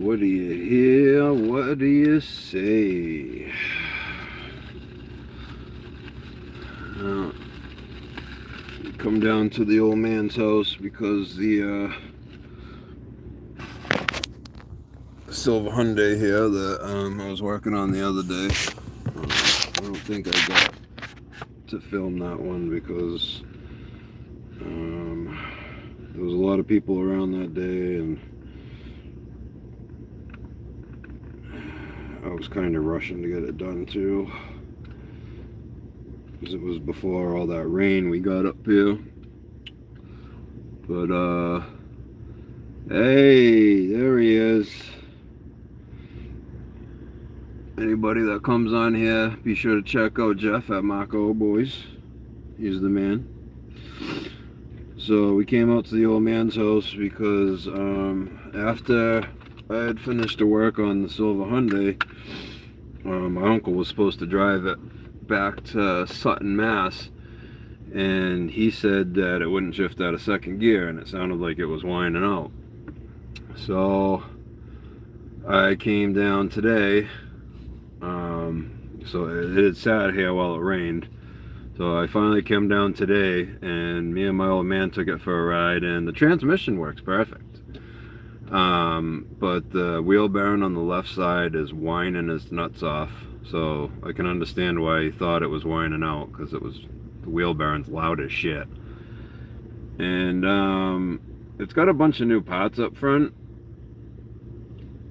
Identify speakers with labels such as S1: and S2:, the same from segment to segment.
S1: What do you hear? What do you say? Come down to the old man's house because the silver Hyundai here that I was working on the other day. I don't think I got to film that one because there was a lot of people around that day, and I was kind of rushing to get it done too, because it was before all that rain we got up here. But hey, there he is. Anybody that comes on here, be sure to check out Jeff at Marco Boys. He's the man. So we came out to the old man's house because after I had finished the work on the silver Hyundai, my uncle was supposed to drive it back to Sutton, Mass, and he said that it wouldn't shift out of second gear, and it sounded like it was whining out. So I came down today. So it had sat here while it rained. So I finally came down today, and me and my old man took it for a ride, and the transmission works perfect. But the wheel bearing on the left side is whining its nuts off. So I can understand why he thought it was whining out, because the wheel bearing's loud as shit. And it's got a bunch of new parts up front.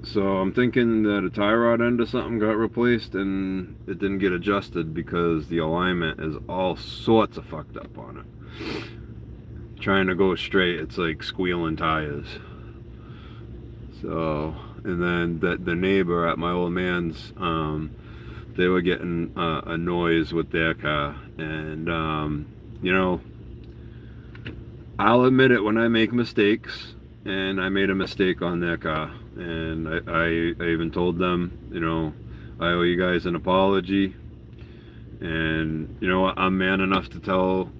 S1: So I'm thinking that a tie rod end or something got replaced and it didn't get adjusted because the alignment is all sorts of fucked up on it. Trying to go straight, it's like squealing tires. So, and then the neighbor at my old man's, they were getting a noise with their car. And, you know, I'll admit it when I make mistakes, and I made a mistake on their car. And I even told them, you know, I owe you guys an apology. And you know what, I'm man enough to tell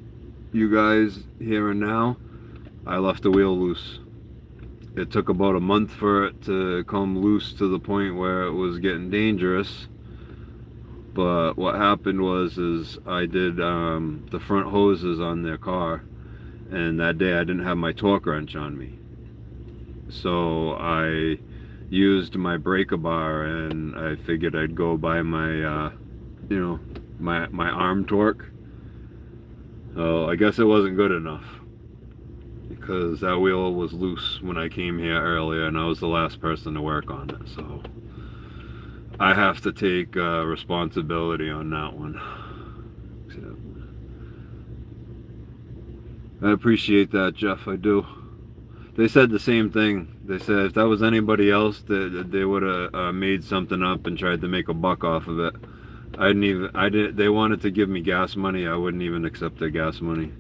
S1: you guys here and now, I left the wheel loose. It took about a month for it to come loose to the point where it was getting dangerous. But what happened was I did the front hoses on their car, and that day I didn't have my torque wrench on me. So I used my breaker bar, and I figured I'd go by my, you know, my arm torque. So I guess it wasn't good enough, because that wheel was loose when I came here earlier, and I was the last person to work on it. So I have to take responsibility on that one. I appreciate that, Jeff, I do. They said the same thing. They said if that was anybody else, they would have made something up and tried to make a buck off of it. They wanted to give me gas money. I wouldn't even accept their gas money.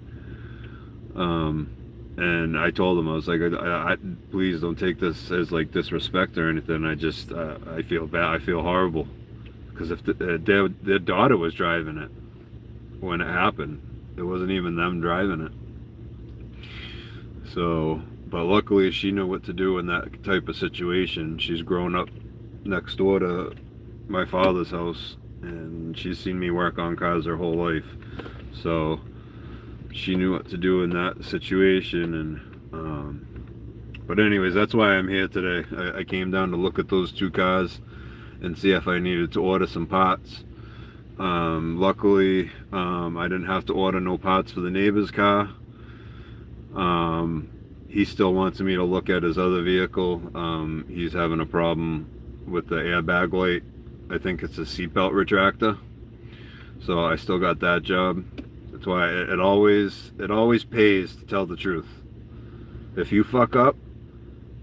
S1: And I told them, I was like, please don't take this as like disrespect or anything. I feel bad. I feel horrible, because if their daughter was driving it when it happened, it wasn't even them driving it. So. But luckily she knew what to do in that type of situation. She's grown up next door to my father's house, and she's seen me work on cars her whole life. So she knew what to do in that situation. And but anyways, that's why I'm here today. I came down to look at those two cars and see if I needed to order some parts. Luckily, I didn't have to order no parts for the neighbor's car. He still wants me to look at his other vehicle. He's having a problem with the airbag light. I think it's a seatbelt retractor. So I still got that job. That's why it always pays to tell the truth. If you fuck up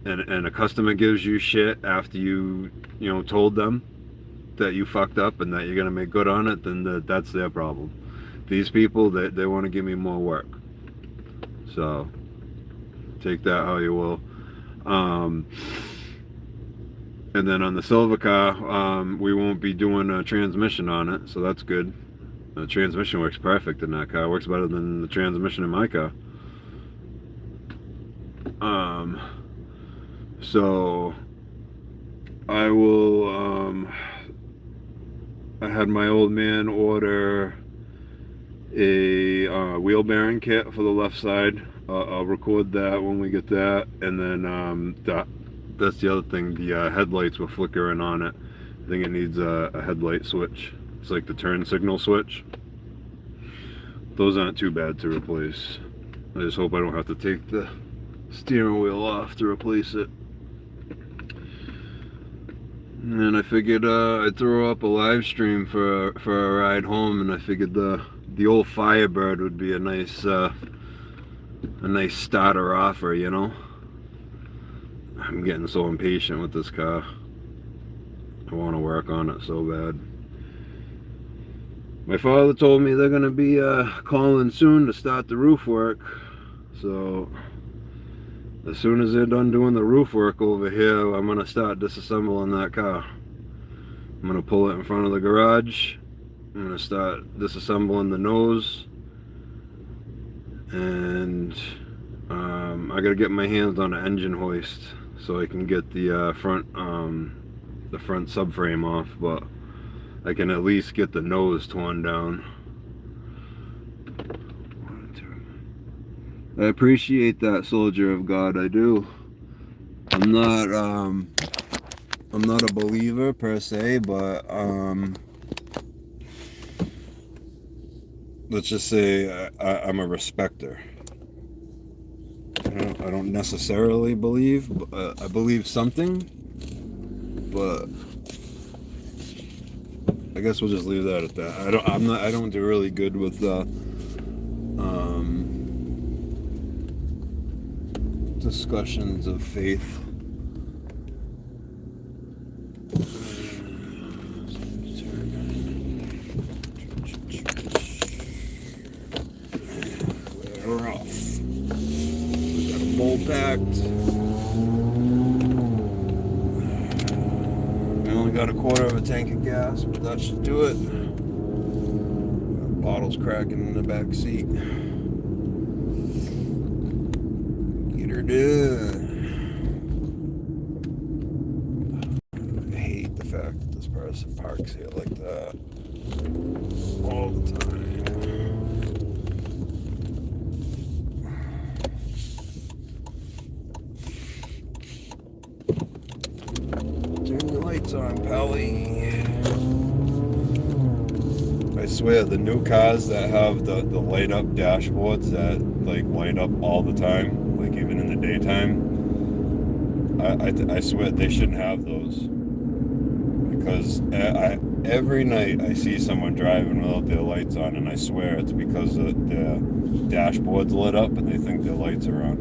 S1: and a customer gives you shit after you told them that you fucked up and that you're gonna make good on it, then that's their problem. These people, they want to give me more work. So take that how you will. And then on the silver car, we won't be doing a transmission on it, so that's good. The transmission works perfect in that car. It works better than the transmission in my car. So I will, I had my old man order a wheel bearing kit for the left side. I'll record that when we get that. And then that's the other thing, the headlights were flickering on it. I think it needs a headlight switch. It's like the turn signal switch. Those aren't too bad to replace. I just hope I don't have to take the steering wheel off to replace it. And then I figured I'd throw up a live stream for a ride home, and I figured the old Firebird would be a nice starter offer, you know. I'm getting so impatient with this car. I want to work on it so bad. My father told me they're gonna be calling soon to start the roof work, so as soon as they're done doing the roof work over here, I'm gonna start disassembling that car. I'm gonna pull it in front of the garage. I'm gonna start disassembling the nose, and I gotta get my hands on an engine hoist so I can get the front subframe off, but I can at least get the nose torn down. I appreciate that, soldier of God, I do. I'm not a believer per se, but let's just say I'm a respecter. I don't necessarily believe, but I believe something, but I guess we'll just leave that at that. I don't do really good with discussions of faith. We're off. We got a bowl packed. We only got a quarter of a tank of gas, but that should do it. Bottles cracking in the back seat. Get her done. I hate the fact that this person parks here like that all the time. Turn the lights on, Pally. I swear, the new cars that have the light up dashboards that like light up all the time, like even in the daytime, I swear they shouldn't have those, because every night I see someone driving without their lights on, and I swear it's because the dashboard's lit up and they think their lights are on.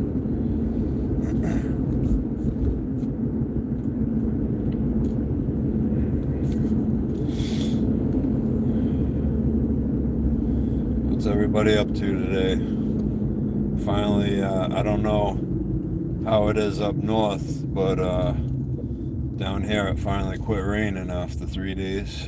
S1: What's everybody up to today? Finally, I don't know how it is up north, but down here it finally quit raining after 3 days.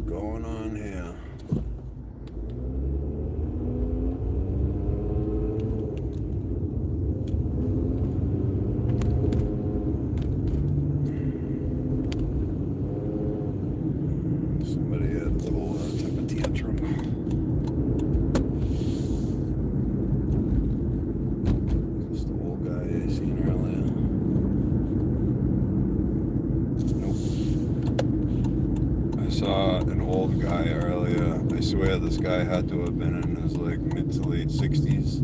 S1: Going on here? Somebody had a little temper tantrum. Just the old guy I seen earlier. Nope. I saw an old guy earlier. I swear this guy had to have been in his like mid to late 60s,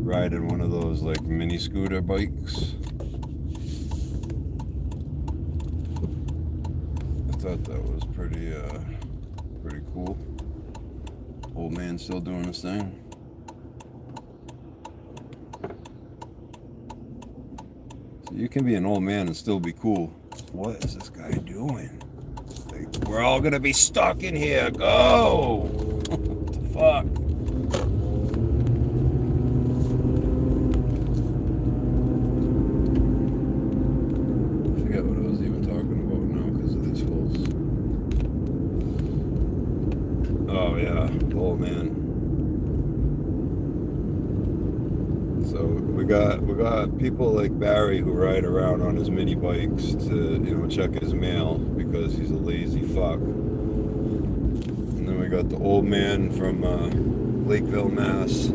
S1: riding one of those like mini scooter bikes. I thought that was pretty cool. Old man still doing his thing. So you can be an old man and still be cool. What is this guy doing? Like, We're all gonna be stuck in here. Go! What the fuck? I forget what I was even talking about now because of these fools. Oh yeah, the old man. So we got people like Barry who ride around on his mini bikes to check his mail because he's a lazy fuck. And then we got the old man from Lakeville, Mass.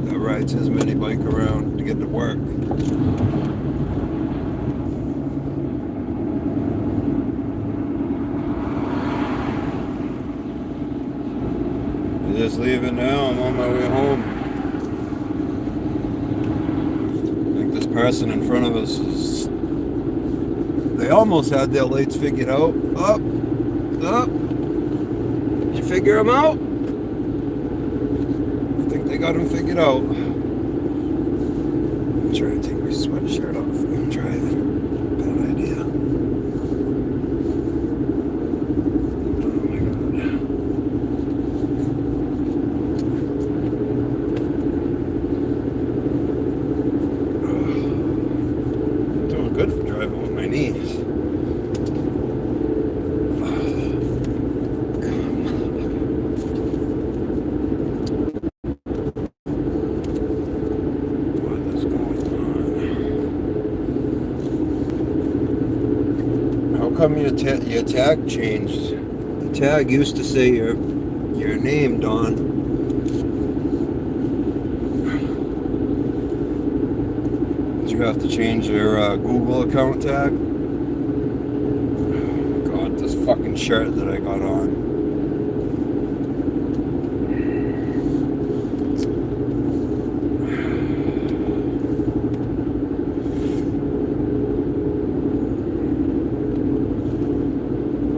S1: That rides his mini bike around to get to work. I'm just leaving now. I'm on my way home. Person in front of us they almost had their lights figured out. Up. Did you figure them out? I think they got them figured out. I'm trying to take my sweatshirt off and drive it. Bad idea. Oh my god. Good for driving with my knees. What is going on? How come your tag changed? The tag used to say your name, Don. You have to change your Google account tag. God, this fucking shirt that I got on.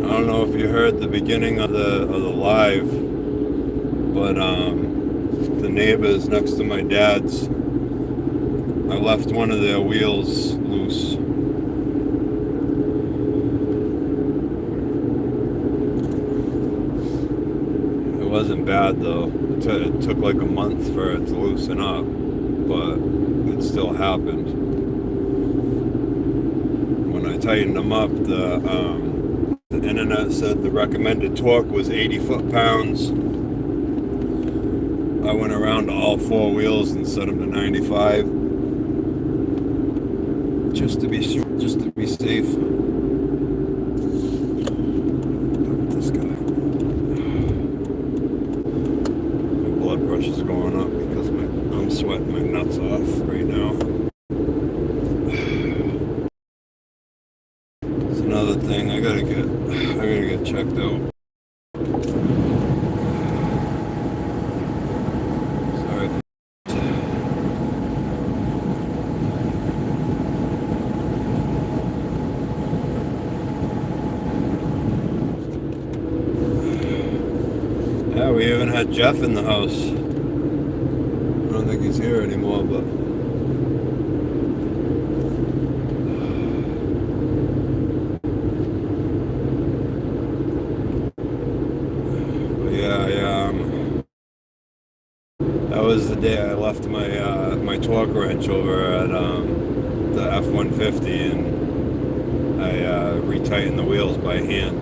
S1: I don't know if you heard the beginning of the live, but the neighbors next to my dad's, I left one of their wheels loose. It wasn't bad though. It took like a month for it to loosen up, but it still happened. When I tightened them up, the internet said the recommended torque was 80 foot-pounds. I went around to all four wheels and set them to 95. Just to be safe. Look at this guy. My blood pressure is going up because I'm sweating my nuts off right now. It's another thing I gotta get checked out. Yeah, we even had Jeff in the house. I don't think he's here anymore, but yeah. That was the day I left my torque wrench over at the F-150, and I retightened the wheels by hand.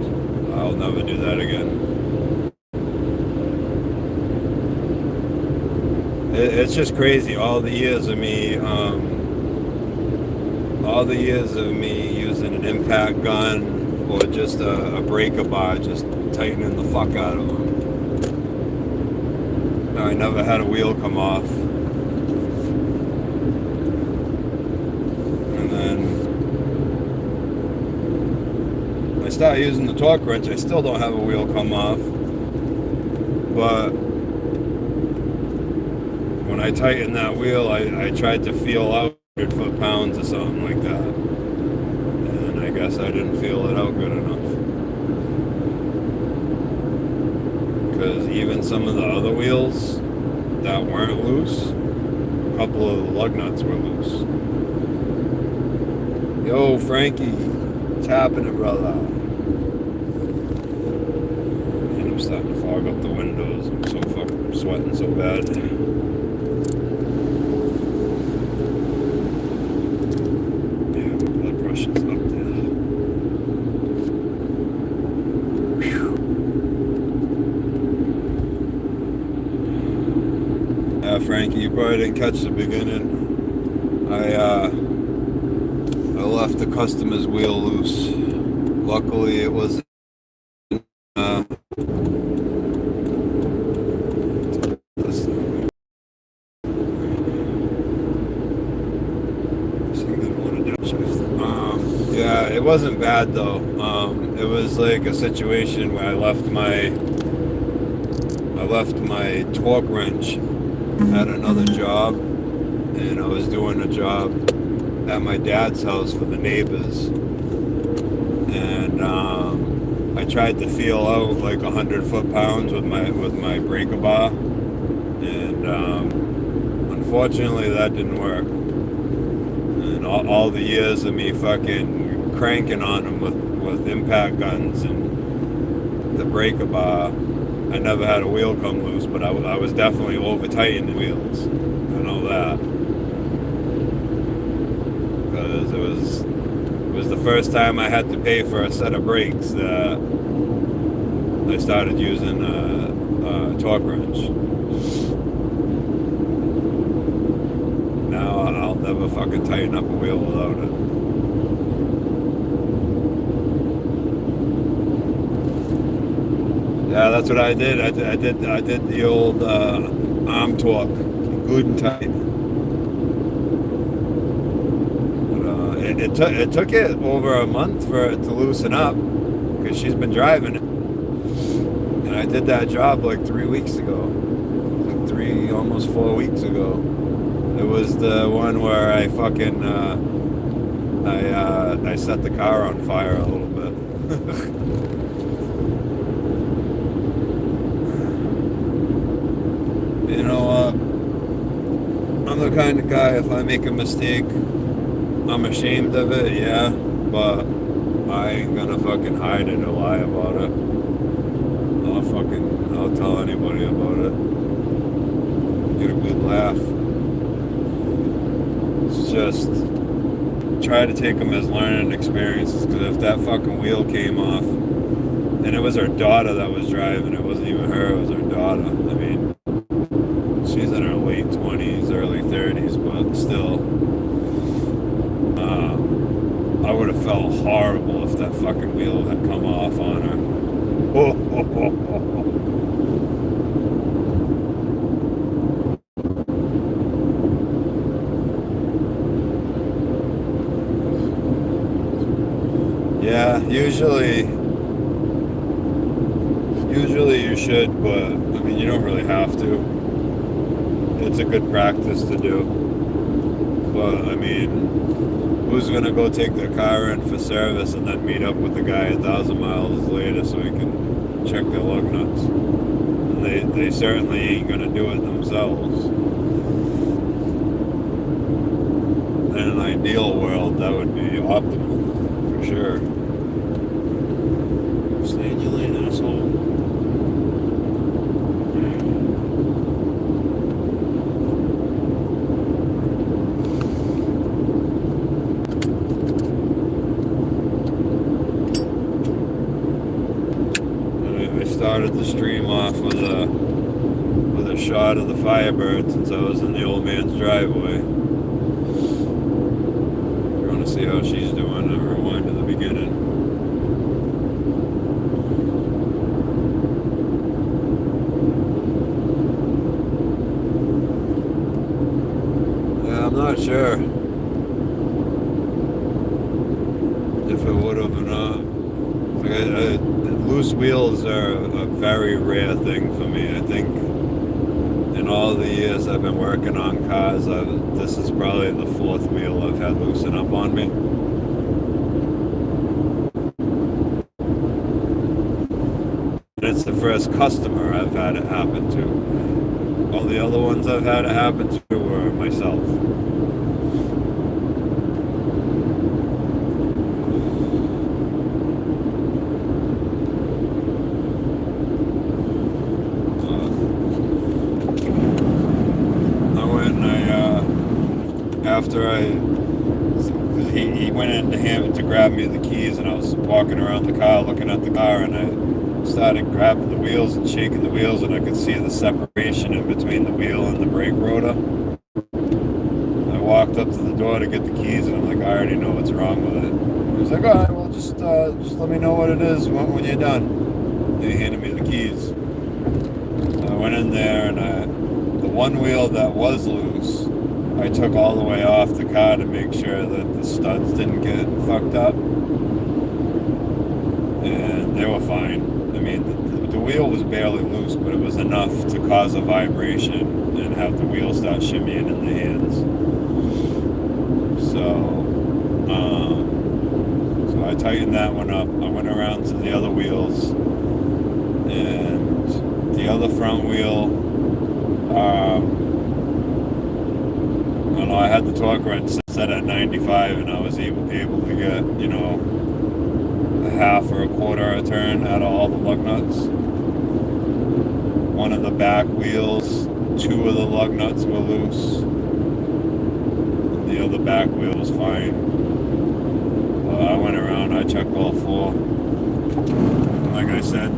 S1: I'll never do that again. It's just crazy. All the years of me using an impact gun or just a breaker bar, just tightening the fuck out of them. I never had a wheel come off. And then I started using the torque wrench. I still don't have a wheel come off. But when I tightened that wheel, I tried to feel out 100 foot-pounds or something like that. And I guess I didn't feel it out good enough. Because even some of the other wheels that weren't loose, a couple of the lug nuts were loose. Yo, Frankie, what's happening, brother? starting to fog up the windows. I'm so fucking sweating so bad. Yeah, my blood pressure's up there. Whew. Yeah, Frankie, you probably didn't catch the beginning. I left the customer's wheel loose. Luckily, it was yeah, it wasn't bad though. It was like a situation where I left my torque wrench at another job, and I was doing a job at my dad's house for the neighbors, and I tried to feel out like 100 foot-pounds with my breaker bar, and unfortunately that didn't work. And all the years of me fucking cranking on them with impact guns and the breaker bar, I never had a wheel come loose, but I was definitely over tightening the wheels. I know that. Because it was the first time I had to pay for a set of brakes that I started using a torque wrench. Now I'll never fucking tighten up a wheel without it. Yeah, that's what I did. I did the old arm torque, good and tight. It took it over a month for it to loosen up because she's been driving it, and I did that job like 3 weeks ago, like almost 4 weeks ago. It was the one where I fucking I set the car on fire a little bit. You know, I'm the kind of guy, if I make a mistake, I'm ashamed of it, yeah, but I ain't gonna fucking hide it or lie about it. I'll tell anybody about it. Get a good laugh. It's just try to take them as learning experiences, because if that fucking wheel came off, and it was her daughter that was driving, it wasn't even her, it was her daughter. I mean, she's in her late 20s, early 30s, but still. I would have felt horrible if that fucking wheel had come off on her. Yeah, usually you should, but I mean, you don't really have to. It's a good practice to do. But I mean, who's gonna go take their car in for service and then meet up with the guy 1,000 miles later so he can check their lug nuts? And they certainly ain't gonna do it themselves. In an ideal world, that would be optimal, for sure. Stay in your lane, asshole. Started the stream off with a shot of the Firebird since I was in the old man's driveway. If you want to see how she's doing, I'll rewind to the beginning. Yeah, I'm not sure if it would have or not. Loose wheels are a very rare thing for me. I think in all the years I've been working on cars, this is probably the 4th wheel I've had loosen up on me. And it's the first customer I've had it happen to. All the other ones I've had it happen to were myself. after he went in to grab me the keys, and I was walking around the car looking at the car, and I started grabbing the wheels and shaking the wheels, and I could see the separation in between the wheel and the brake rotor. I walked up to the door to get the keys, and I'm like, I already know what's wrong with it. He was like, all right, well, just let me know what it is when you're done. And he handed me the keys. So I went in there, and the one wheel that was loose, I took all the way off the car to make sure that the studs didn't get fucked up. And they were fine. I mean, the wheel was barely loose, but it was enough to cause a vibration and have the wheel start shimmying in the hands. So I tightened that one up. I went around to the other wheels, and the other front wheel, I don't know, I had the torque wrench set at 95, and I was able to get, you know, a half or a quarter a turn out of all the lug nuts. One of the back wheels, 2 of the lug nuts were loose. And the other back wheel was fine. I went around, I checked all 4. Like I said,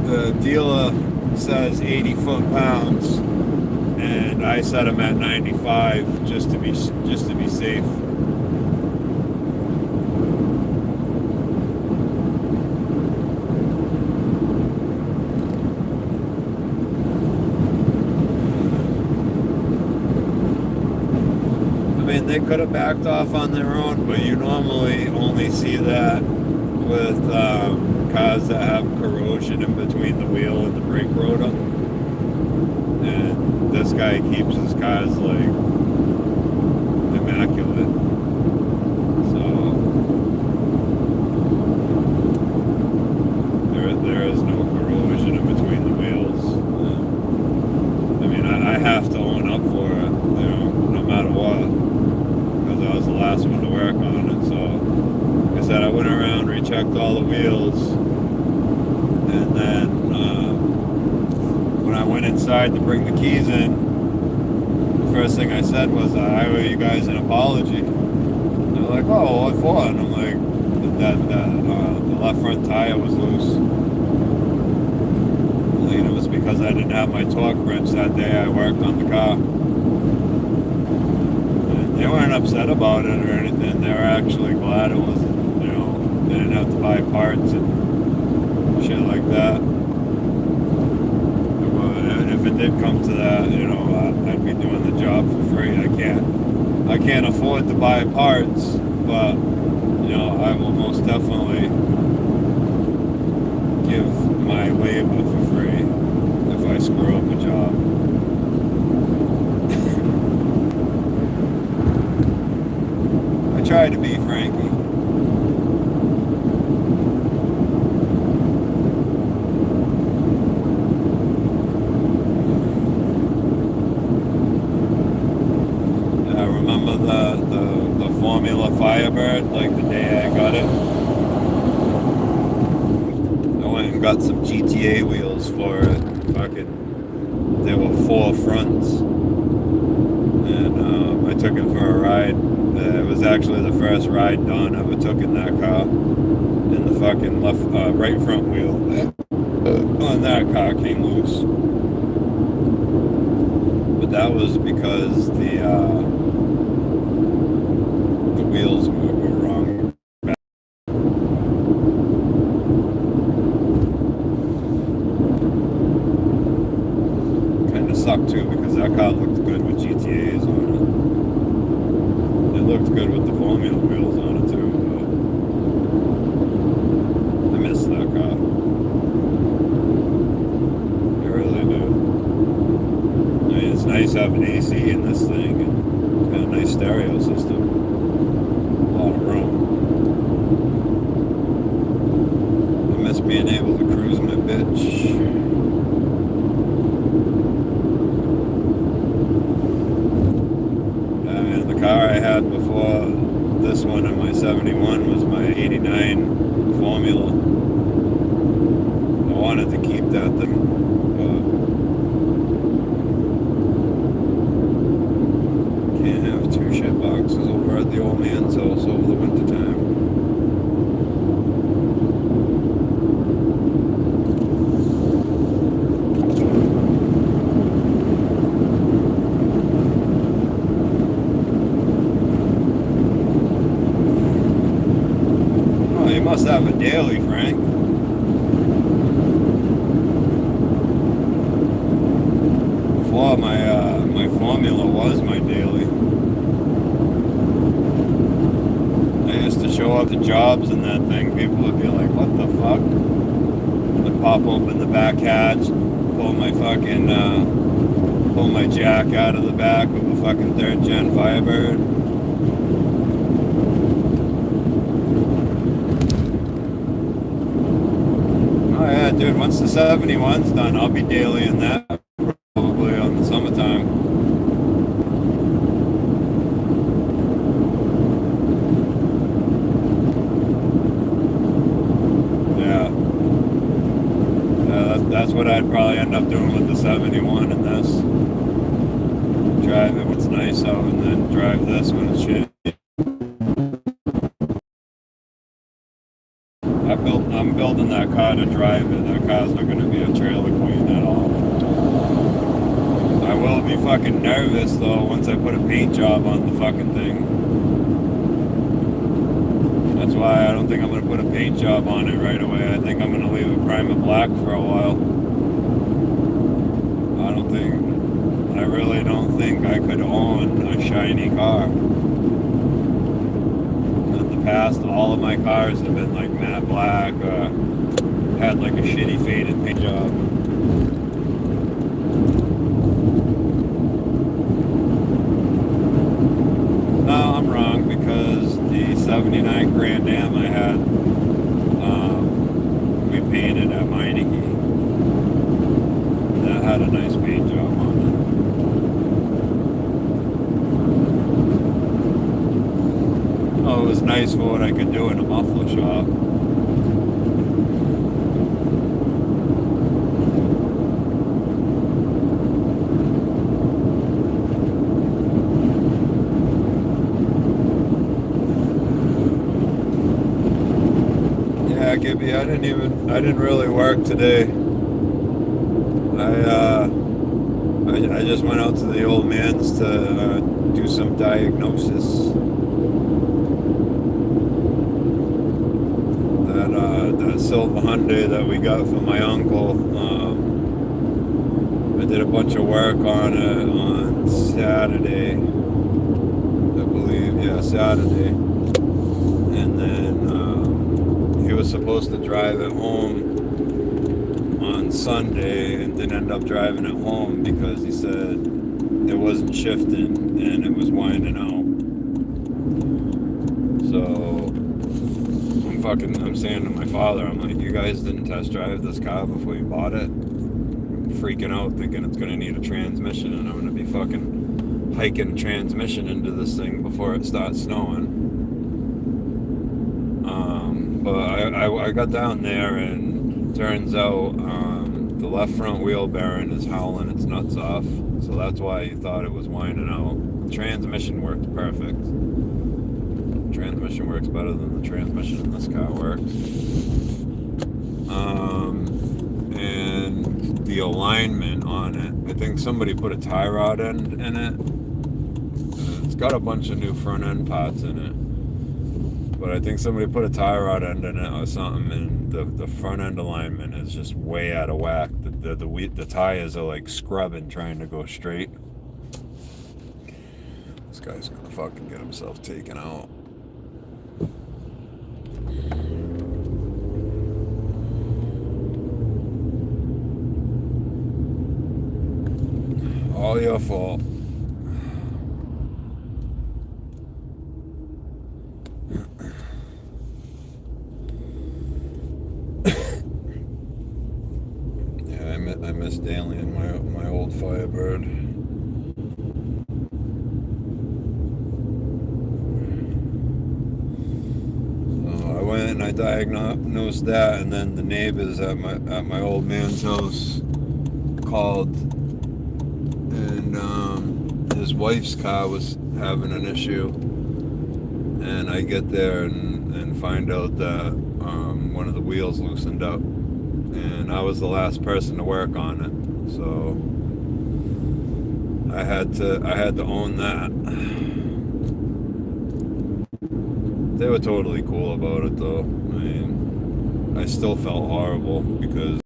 S1: the dealer says 80 foot-pounds, and I set them at 95 just to be safe. They could have backed off on their own, but you normally only see that with cars that have corrosion in between the wheel and the brake rotor. And this guy keeps his cars like immaculate. So there is no corrosion in between the wheels. I mean, I have to own up for it, you know, no matter what. I was the last one to work on it, so like I said, I went around, rechecked all the wheels, and then when I went inside to bring the keys in, the first thing I said was, I owe you guys an apology. And they're like, oh, what for? And I'm like, the left front tire was loose. And it was because I didn't have my torque wrench that day I worked on the car. They weren't upset about it or anything. They were actually glad it wasn't, you know, they didn't have to buy parts and shit like that. And if it did come to that, you know, I'd be doing the job for free. I can't afford to buy parts, but, you know, I will most definitely give my labor for free if I screw up a job. Try to be Frankie. I remember the Formula Firebird, like the day I got it. I went and got some GTA wheels for it. There were 4 fronts, and I took it for a ride. It was actually the first ride Don ever took in that car. And the fucking right front wheel on that car came loose. But that was because the wheels were wrong. Kind of sucked too, because that car looked good with GTAs on it. It looked good with the Formula wheels on it too, but I miss that car. I really do. I mean, it's nice having AC in this thing, and it's got a nice stereo system. A lot of room. I miss being able to cruise my bitch. I had before this one in my before, my formula was my daily. I used to show up to jobs in that thing. People would be like, "What the fuck?" I'd pop open the back hatch, pull my jack out of the back of a fucking 3rd gen Firebird. Oh yeah, dude, once the 71's done, I'll be daily in that, probably on the summertime. Yeah. That's what I'd probably end up doing with the 71 and this. Drive it when it's nice out and then drive this when it's shitty. I'm building that car to drive it. That car's not going to be a trailer queen at all. I will be fucking nervous though once I put a paint job on the fucking thing. That's why I don't think I'm going to put a paint job on it right away. I think I'm going to leave it prime and black for a while. I really don't think I could own a shiny car. In the past, all of my cars have been like matte black, had like a shitty faded paint job. No, I'm wrong, because the 79 Grand Am I had, we painted at Meineke. That had a nice paint job on it. Oh, it was nice for what I could do in a muffler shop. Yeah, Gibby, I didn't really work today. I just went out to the old man's to do some diagnosis. That silver Hyundai that we got from my uncle, I did a bunch of work on it on Saturday, I believe, yeah, Saturday, and then he was supposed to drive it home on Sunday and didn't end up driving it home because he said it wasn't shifting and it was winding out. So I'm saying to my father, I'm like, you guys didn't test drive this car before you bought it? I'm freaking out thinking it's going to need a transmission, and I'm going to be fucking hiking transmission into this thing before it starts snowing. But I got down there, and turns out the left front wheel bearing is howling its nuts off, so that's why he thought it was winding out. The transmission worked perfect. Transmission works better than the transmission in this car works. And the alignment on it, I think somebody put a tie rod end in it. It's got a bunch of new front end parts in it, but I think somebody put a tie rod end in it or something, and the front end alignment is just way out of whack. The tires are like scrubbing trying to go straight. This guy's gonna fucking get himself taken out. All your fault. Yeah, I miss Daly and my old Firebird. So I went and I diagnosed that, and then the neighbors at my old man's house called. And his wife's car was having an issue, and I get there and find out that one of the wheels loosened up, and I was the last person to work on it, so I had to own that. They were totally cool about it though. I mean, I still felt horrible because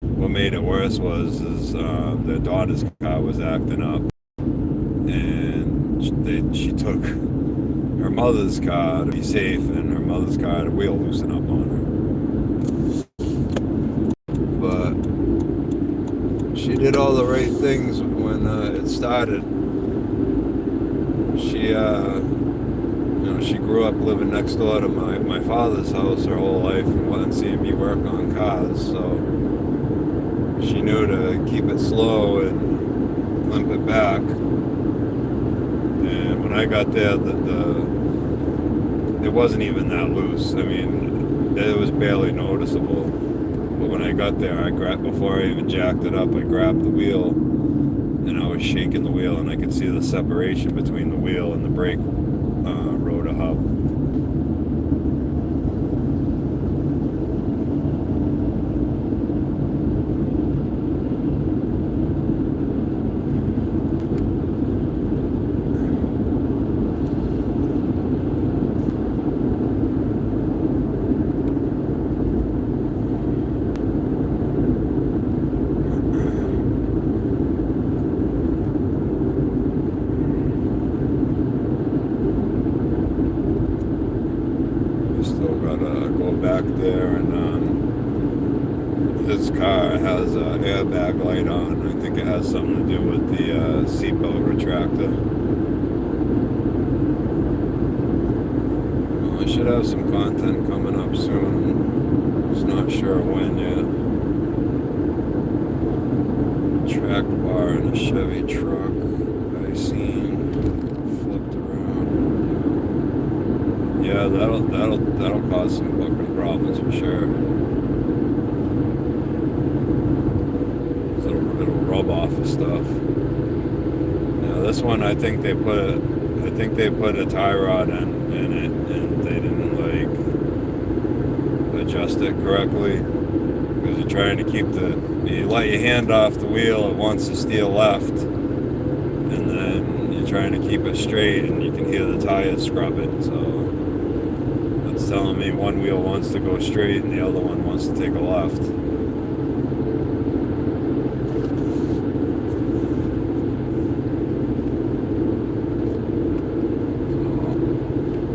S1: what what made it worse was their daughter's car was acting up, and she took her mother's car to be safe, and her mother's car had a wheel loosen up on her. But she did all the right things when it started. She grew up living next door to my father's house her whole life and wasn't seeing me work on cars, so she knew to keep it slow and limp it back. And when I got there, it wasn't even that loose. I mean, it was barely noticeable. But when I got there, before I even jacked it up, I grabbed the wheel and I was shaking the wheel, and I could see the separation between the wheel and the brake rotor hub. Back there, and this car has an airbag light on. I think it has something to do with the seatbelt retractor. Well, I should have some content coming up soon. I'm just not sure when yet. Track bar in a Chevy truck I seen flipped around. Yeah, that'll cause some fucking problems for sure. It'll rub off of stuff. Now this one, I think they put a tie rod in it, and they didn't adjust it correctly, because you're trying to keep you let your hand off the wheel, it wants to steer left, and then you're trying to keep it straight, and you can hear the tires scrubbing. So it's telling me one wheel wants to go straight and the other one wants to take a left.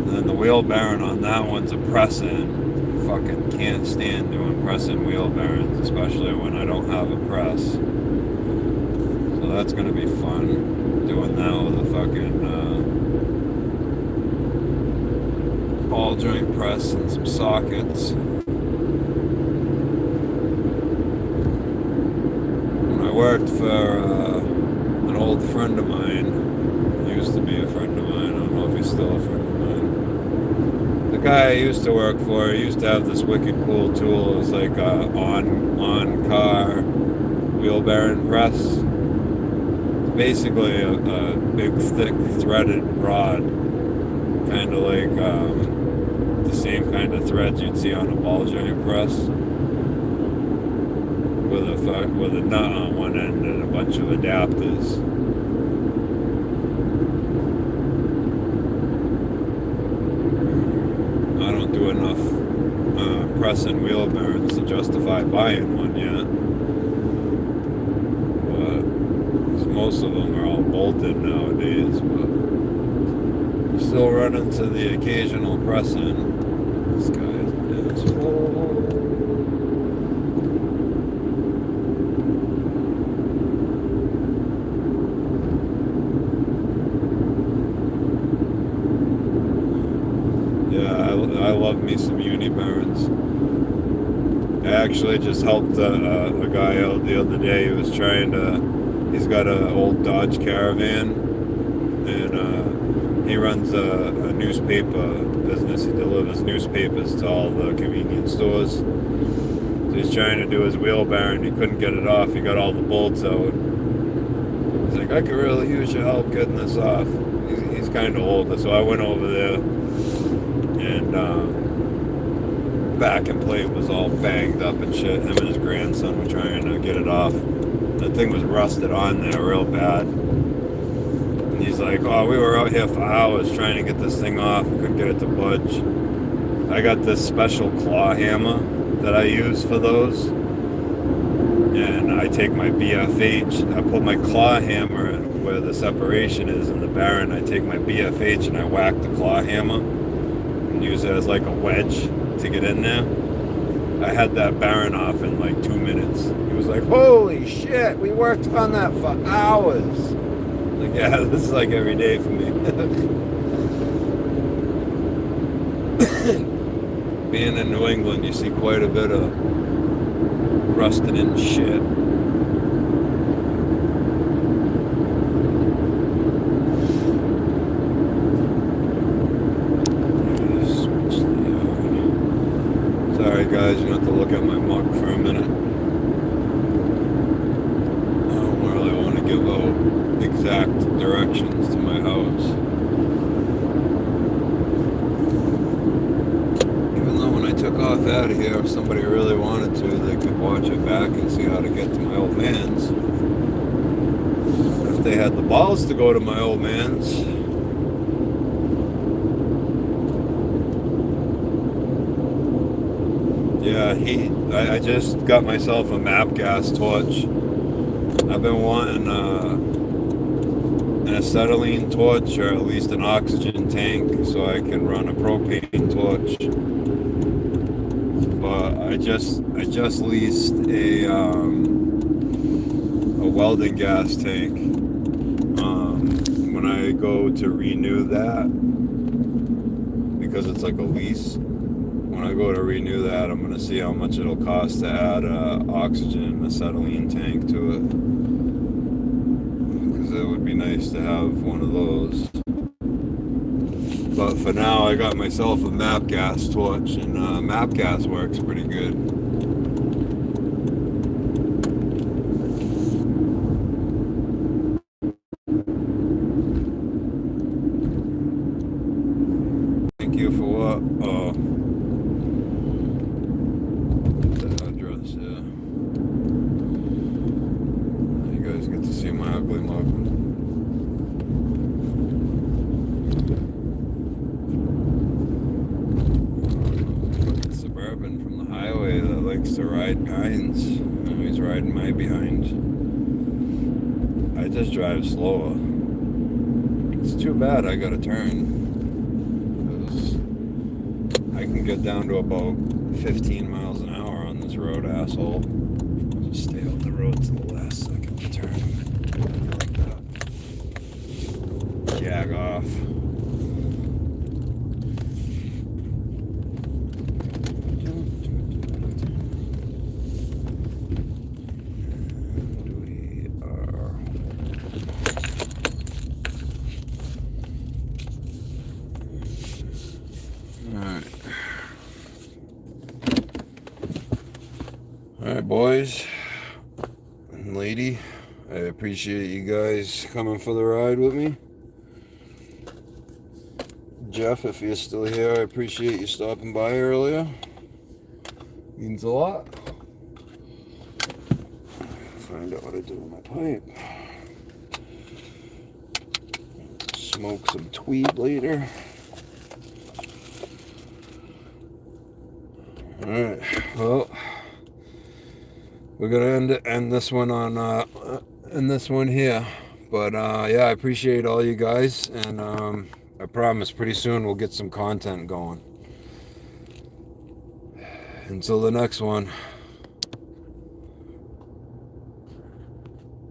S1: And then the wheel bearing on that one's a press-in. I fucking can't stand doing press-in wheel bearings, especially when I don't have a press. So that's gonna be fun, doing that with a fucking ball joint press and some sockets. When I worked for an old friend of mine, used to be a friend of mine, I don't know if he's still a friend of mine. The guy I used to work for, he used to have this wicked cool tool. It was like a on-car wheel bearing press. It's basically a big, thick, threaded rod, kind of like the same kind of threads you'd see on a ball joint press, with a nut on one end and a bunch of adapters. I don't do enough pressing wheel bearings to justify buying one yet, but most of them are all bolted nowadays. But you still run into the occasional press-in. This guy is an asshole. Yeah, I love me some uni bearings. I actually just helped a guy out the other day who was he's got an old Dodge Caravan, and he runs a newspaper business. He delivers newspapers to all the convenience stores. So he's trying to do his wheel bearing. He couldn't get it off. He got all the bolts out. He's like, I could really use your help getting this off. He's kind of old, so I went over there, and back and plate was all banged up and shit. Him and his grandson were trying to get it off. That thing was rusted on there real bad. And he's like, oh, we were out here for hours trying to get this thing off. We couldn't get it to budge. I got this special claw hammer that I use for those. and I take my BFH, I put my claw hammer where the separation is in the bearing. I take my BFH and I whack the claw hammer and use it as like a wedge to get in there. I had that bearing off in like 2 minutes. He was like, holy shit, we worked on that for hours. Like, yeah, this is like every day for me. Being in New England, you see quite a bit of rusted in shit. Sorry guys, you have to look at my muck for a minute. I don't really want to give out exact directions to my house. Even though when I took off out of here, if somebody really wanted to, they could watch it back and see how to get to my old man's. If they had the balls to go to my old man's. Yeah, I just got myself a map gas torch. I've been wanting an acetylene torch, or at least an oxygen tank, so I can run a propane torch. But I just leased a welding gas tank. When I go to renew that, because it's like a lease, when I go to renew that, I'm going to see how much it'll cost to add a oxygen acetylene tank to it, because it would be nice to have one of those. But for now, I got myself a map gas torch, and map gas works pretty good. Thank you for what? Oh. The address, yeah. You guys get to see my ugly mug. Suburban from the highway that likes to ride behinds. He's riding my behind. I just drive slower. It's too bad I gotta turn, because I can get down to about 15 miles an hour on this road, asshole. I'll just stay on the road to the last second to turn. Like that. Jag off. Alright, boys and lady, I appreciate you guys coming for the ride with me. Jeff, if you're still here, I appreciate you stopping by earlier. Means a lot. Find out what I do with my pipe. Smoke some tweed later. Alright, well, we're gonna end this one on this one here. But yeah, I appreciate all you guys, and I promise pretty soon we'll get some content going. Until the next one.